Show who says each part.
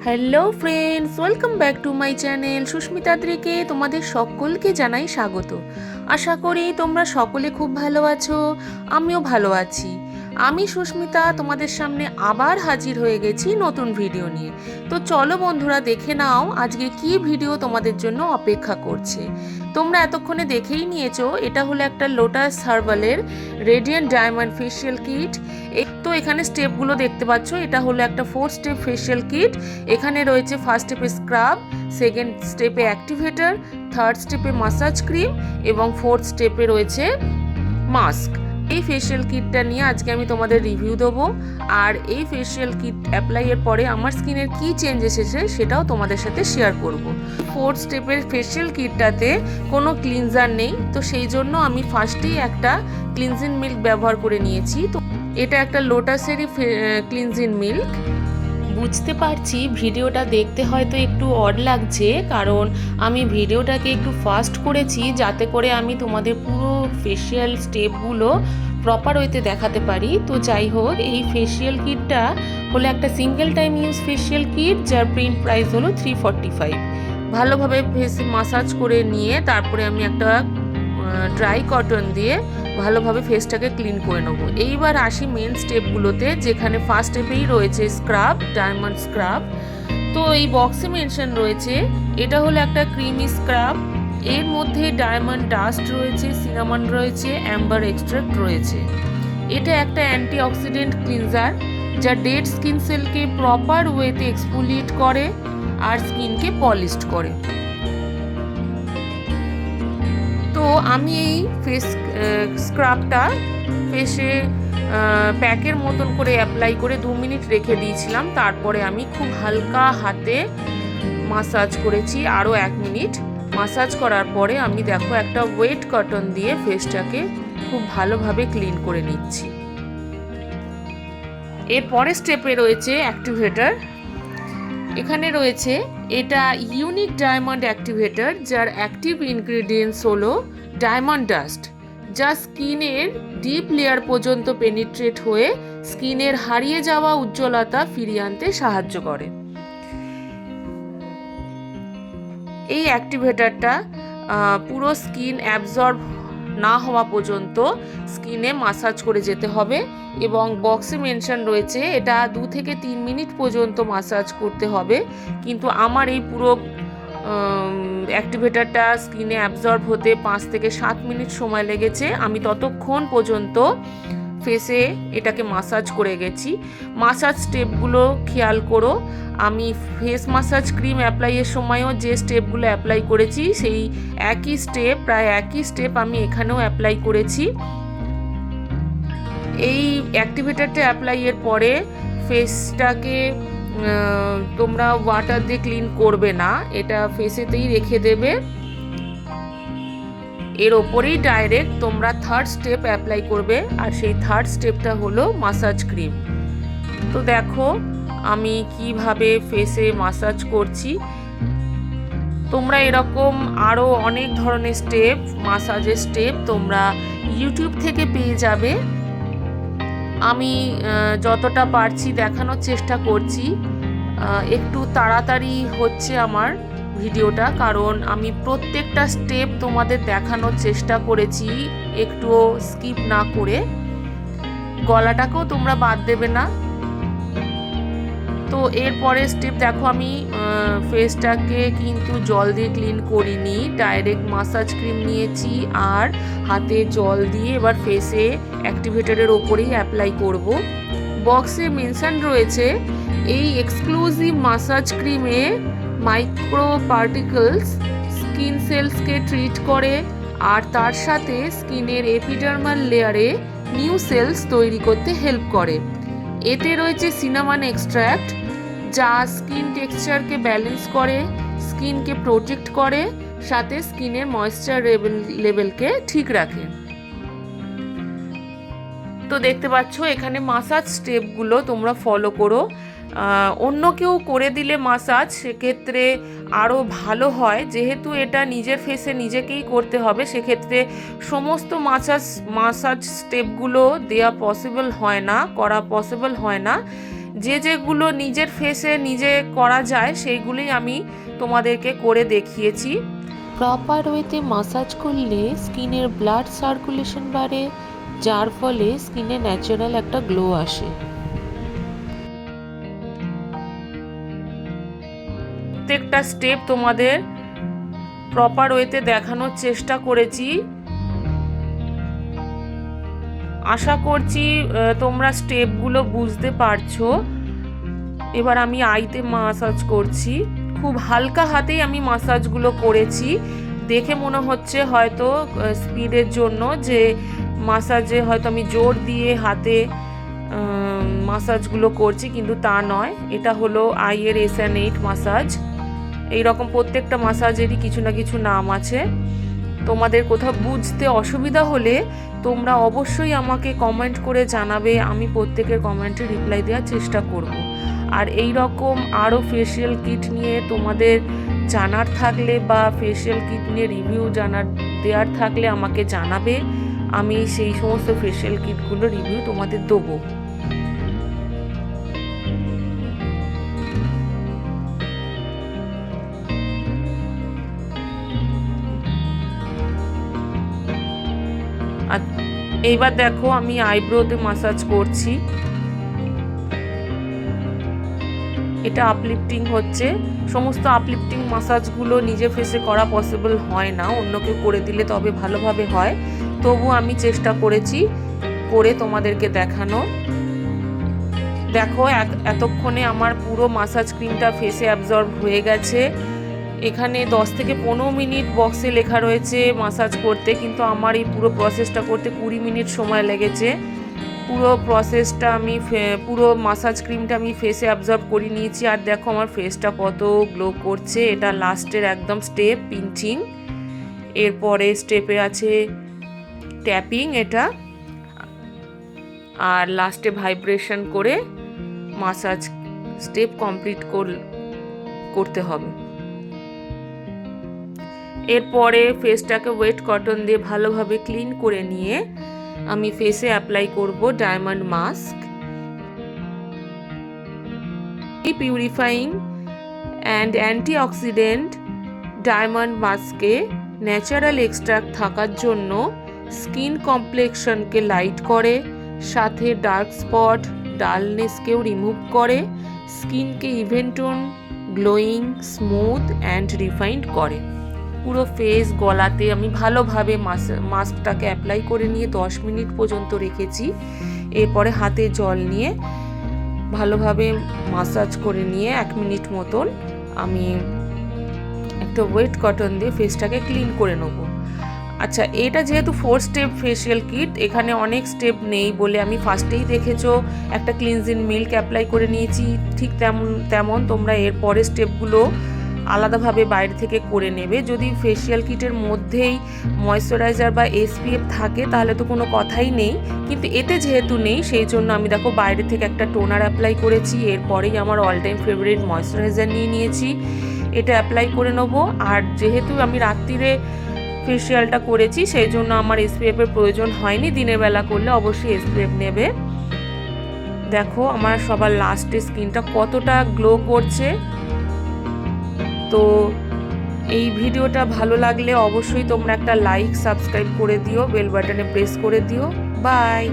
Speaker 1: Hello friends, welcome back to my channel সুস্মিতাদ্রিকে তোমাদের সকলকে জানাই স্বাগত। আশা করি তোমরা সকলে খুব ভালো আছো, আমিও ভালো আছি। আমি সুস্মিতা তোমাদের সামনে আবার হাজির হয়ে গেছি নতুন ভিডিও নিয়ে। তো চলো বন্ধুরা, দেখে নাও আজকে কি ভিডিও তোমাদের জন্য অপেক্ষা করছে। তোমরা এতক্ষণে দেখেই নিয়েছো, এটা হলো একটা লোটাস হার্বালের রেডিয়েন্ট ডায়মন্ড ফেশিয়াল কিট। তো এখানে স্টেপগুলো দেখতে পাচ্ছ, এটা হলো একটা 4 স্টেপ ফেশিয়াল কিট। এখানে রয়েছে ফার্স্ট স্টেপে স্ক্রাব, সেকেন্ড স্টেপে অ্যাক্টিভেটর, থার্ড স্টেপে মাসাজ ক্রিম এবং ফোর্থ স্টেপে রয়েছে মাস্ক। এই ফেশিয়াল কিটটা নিয়ে আজকে আমি তোমাদের রিভিউ দেবো, আর এই ফেশিয়াল কিট অ্যাপ্লাইয়ের পরে আমার স্কিনের কি চেঞ্জ এসেছে সেটাও তোমাদের সাথে শেয়ার করব। ফোর্থ স্টেপের ফেশিয়াল কিটটাতে কোনো ক্লিনজার নেই, তো সেই জন্য আমি ফার্স্টেই একটা ক্লিনজিং মিল্ক ব্যবহার করে নিয়েছি। তো এটা একটা লোটাসেরই ক্লিনজিং মিল্ক। বুঝতে পারছি ভিডিওটা দেখতে হয়তো একটু অড লাগছে, কারণ আমি ভিডিওটাকে একটু ফাস্ট করেছি যাতে করে আমি তোমাদের পুরো ফেশিয়াল স্টেপগুলো প্রপার ওয়েতে দেখাতে পারি। তো যাই হোক, এই ফেশিয়াল কিটটা হলো একটা single time use facial kit, যার প্রিন্ট প্রাইস হলো 345। ভালোভাবে ফেস মাসাজ করে নিয়ে তারপরে আমি একটা ড্রাই কটন দিয়ে ভালোভাবে ফেসটাকে ক্লিন করে নেবো। এইবার আসি মেন স্টেপগুলোতে, যেখানে ফার্স্ট স্টেপেই রয়েছে স্ক্রাব, ডায়মন্ড স্ক্রাব। তো এই বক্সে মেনশন রয়েছে এটা হলো একটা ক্রিমি স্ক্রাব। এর মধ্যে ডায়মন্ড ডাস্ট রয়েছে, সিনামন রয়েছে, অ্যাম্বার এক্সট্রাক্ট রয়েছে। এটা একটা অ্যান্টিঅক্সিডেন্ট ক্লিনজার, যা ডেড স্কিন সেলকে প্রপার ওয়েতে এক্সফোলিয়েট করে আর স্কিনকে পলিশড করে। তো আমি এই ফেস স্ক্রাবটা ফেসে প্যাকের মতন করে অ্যাপ্লাই করে 2 মিনিট রেখে দিয়েছিলাম। তারপরে আমি খুব হালকা হাতে মাসাজ করেছি আরও 1 মিনিট। মাসাজ করার পরে আমি দেখো একটা ওয়েট কটন দিয়ে ফেসটাকে খুব ভালোভাবে ক্লিন করে নিচ্ছি। এরপরে স্টেপে রয়েছে অ্যাক্টিভেটর। এখানে রয়েছে এটা ইউনিক ডায়মন্ড অ্যাক্টিভেটর, যার অ্যাক্টিভ ইনগ্রেডিয়েন্টস হলো ডায়মন্ড ডাস্ট, যা স্কিনের ডিপ লেয়ার পর্যন্ত পেনিট্রেট হয়ে স্কিনের হারিয়ে যাওয়া উজ্জ্বলতা ফিরিয়ে আনতে সাহায্য করে। এই অ্যাক্টিভেটরটা পুরো স্কিন অ্যাবজর্ব না হওয়া পর্যন্ত স্কিনে মাসাজ করে যেতে হবে, এবং বক্সে মেনশন রয়েছে এটা 2 থেকে 3 মিনিট পর্যন্ত মাসাজ করতে হবে। কিন্তু আমার এই পুরো অ্যাক্টিভেটরটা স্কিনে অ্যাবজর্ব হতে 5 থেকে 7 মিনিট সময় লেগেছে। আমি ততক্ষণ পর্যন্ত ফেসে এটাকে মাসাজ করে গেছি। মাসাজ স্টেপগুলো খেয়াল করো, আমি ফেস মাসাজ ক্রিম অ্যাপ্লাইয়ের সময়ও যে স্টেপগুলো অ্যাপ্লাই করেছি সেই একই স্টেপ, প্রায় একই স্টেপ আমি এখানেও অ্যাপ্লাই করেছি। এই অ্যাক্টিভেটরটা অ্যাপ্লাইয়ের পরে ফেসটাকে তোমরা ওয়াটার দিয়ে ক্লিন করবে না, এটা ফেসেতেই রেখে দেবে। এর ওপরেই ডাইরেক্ট তোমরা থার্ড স্টেপ অ্যাপ্লাই করবে, আর সেই থার্ড স্টেপটা হলো মাসাজ ক্রিম। তো দেখো আমি কিভাবে ফেসে মাসাজ করছি। তোমরা এরকম আরও অনেক ধরনের স্টেপ, মাসাজের স্টেপ তোমরা ইউটিউব থেকে পেয়ে যাবে। আমি যতটা পারছি দেখানোর চেষ্টা করছি। একটু তাড়াতাড়ি হচ্ছে আমার ভিডিওটা, কারণ আমি প্রত্যেকটা স্টেপ তোমাদের দেখানোর চেষ্টা করেছি, একটুও স্কিপ না করে। গলাটাকেও তোমরা বাদ দেবে না। তো এরপরে স্টেপ দেখো, আমি ফেসটাকে কিন্তু জল দিয়ে ক্লিন করিনি, ডাইরেক্ট মাসাজ ক্রিম নিয়েছি আর হাতে জল দিয়ে এবার ফেসে অ্যাক্টিভেটরের ওপরেই অ্যাপ্লাই করব। বক্সে মেনশন রয়েছে এই এক্সক্লুসিভ মাসাজ ক্রিমে মাইক্রো পার্টিকলস স্কিন সেলসকে ট্রিট করে, আর তার সাথে স্কিনের এপিডার্মাল লেয়ারে নিউ সেলস তৈরি করতে হেল্প করে। এতে রয়েছে সিনামন এক্সট্র্যাক্ট, যা স্কিন টেক্সচারকে ব্যালেন্স করে, স্কিনকে প্রোটেক্ট করে, সাথে স্কিনের ময়েশ্চার লেভেলকে ঠিক রাখে। তো দেখতে পাচ্ছ এখানে মাসাজ স্টেপগুলো তোমরা ফলো করো। অন্য কেউ করে দিলে মাসাজ সেক্ষেত্রে আরও ভালো হয়, যেহেতু এটা নিজের ফেসে নিজেকেই করতে হবে, সেক্ষেত্রে সমস্ত মাসাজ স্টেপগুলো দেওয়া পসিবল হয় না, করা পসিবল হয় না। যেগুলো নিজের ফেসে নিজে করা যায় সেইগুলোই আমি তোমাদেরকে করে দেখিয়েছি। প্রপার ওয়েতে মাসাজ করলে স্কিনের ব্লাড সার্কুলেশন বাড়ে, যার ফলে স্কিনে ন্যাচারাল একটা গ্লো আসে। প্রত্যেকটা স্টেপ তোমাদের প্রপার ওয়েতে দেখানোর চেষ্টা করেছি। আশা করছি তোমরা স্টেপগুলো বুঝতে পারছো। এবার আমি আইতে মাসাজ করছি, খুব হালকা হাতেই আমি মাসাজগুলো করেছি। দেখে মনে হচ্ছে হয়তো স্পিডের জন্য যে মাসাজে হয়তো আমি জোর দিয়ে হাতে মাসাজগুলো করছি, কিন্তু তা নয়। এটা হলো আইয়ের S&8 মাসাজ। এইরকম প্রত্যেকটা মাসাজেরই কিছু না কিছু নাম আছে। তোমাদের কোথাও বুঝতে অসুবিধা হলে তোমরা অবশ্যই আমাকে কমেন্ট করে জানাবে, আমি প্রত্যেকের কমেন্টে রিপ্লাই দেওয়ার চেষ্টা করব। আর এই রকম আরও ফেসিয়াল কিট নিয়ে তোমাদের জানার থাকলে বা ফেসিয়াল কিট নিয়ে রিভিউ দেওয়ার থাকলে আমাকে জানাবে, আমি সেই সমস্ত ফেসিয়াল কিটগুলো রিভিউ তোমাদের দেবো। আর এইবার দেখো আমি আইব্রোতে মাসাজ করছি। এটা আপলিফটিং হচ্ছে। সমস্ত আপলিফটিং মাসাজগুলো নিজে ফেসে করা পসিবল হয় না, অন্য কেউ করে দিলে তবে ভালোভাবে হয়। তবু আমি চেষ্টা করেছি করে তোমাদেরকে দেখানো। দেখো এতক্ষণে আমার পুরো মাসাজ ক্রিমটা ফেসে অ্যাবজর্ব হয়ে গেছে। এখানে 10 থেকে 15 মিনিট বক্সে লেখা রয়েছে মাসাজ করতে, কিন্তু আমার এই পুরো প্রসেসটা করতে 20 মিনিট সময় লেগেছে। পুরো প্রসেসটা আমি পুরো মাসাজ ক্রিমটা আমি ফেসে অ্যাবজর্ব করে নিয়েছি। আর দেখো আমার ফেসটা কত গ্লো করছে। এটা লাস্টের একদম স্টেপ পিঞ্চিং, এরপরে স্টেপে আছে ট্যাপিং এটা, আর লাস্টে ভাইব্রেশন করে মাসাজ স্টেপ কমপ্লিট করতে হবে। এরপরে ফেসটাকে ওয়েট কটন দিয়ে ভালোভাবে ক্লিন করে নিয়ে আমি ফেসে অ্যাপ্লাই করব diamond mask. Purifying and antioxidant diamond মাস্কে ন্যাচারাল এক্সট্রাক্ট থাকার জন্য স্কিন কমপ্লেক্সনকে লাইট করে, সাথে ডার্ক স্পট ডালনেসকেও রিমুভ করে, স্কিনকে even tone, glowing, smooth and refined করে। পুরো ফেস গলাতে আমি ভালোভাবে মাস্কটাকে অ্যাপ্লাই করে নিয়ে 10 মিনিট পর্যন্ত রেখেছি। এরপরে হাতে জল নিয়ে ভালোভাবে মাসাজ করে নিয়ে 1 মিনিট মতন আমি একটা ওয়েট কটন দিয়ে ফেসটাকে ক্লিন করে নেব। আচ্ছা, এটা যেহেতু 4 স্টেপ ফেসিয়াল কিট, এখানে অনেক স্টেপ নেই বলে আমি ফার্স্টেই দেখেছো একটা ক্লিনজিং মিল্ক অ্যাপ্লাই করে নিয়েছি। ঠিক তেমন তোমরা এর পরের স্টেপগুলো আলাদাভাবে বাইরে থেকে করে নেবে। যদি ফেসিয়াল কিটের মধ্যেই ময়েশ্চারাইজার বা SPF থাকে তাহলে তো কোনো কথাই নেই, কিন্তু এতে যেহেতু নেই সেই জন্য আমি দেখো বাইরে থেকে একটা টোনার অ্যাপ্লাই করেছি। এরপরেই আমার অল টাইম ফেভারিট ময়েশ্চারাইজার নিয়ে নিয়েছি, এটা অ্যাপ্লাই করে নেবো। আর যেহেতু আমি রাত্রিরে ফেসিয়ালটা করেছি সেই জন্য আমার SPF এর প্রয়োজন হয়নি, দিনের বেলা করলে অবশ্যই SPF নেবে। দেখো আমার সবার লাস্টে স্কিনটা কতটা গ্লো করছে। তো এই ভিডিওটা ভালো লাগলে অবশ্যই তোমরা একটা লাইক সাবস্ক্রাইব করে দিও, বেল বাটনে প্রেস করে দিও। বাই।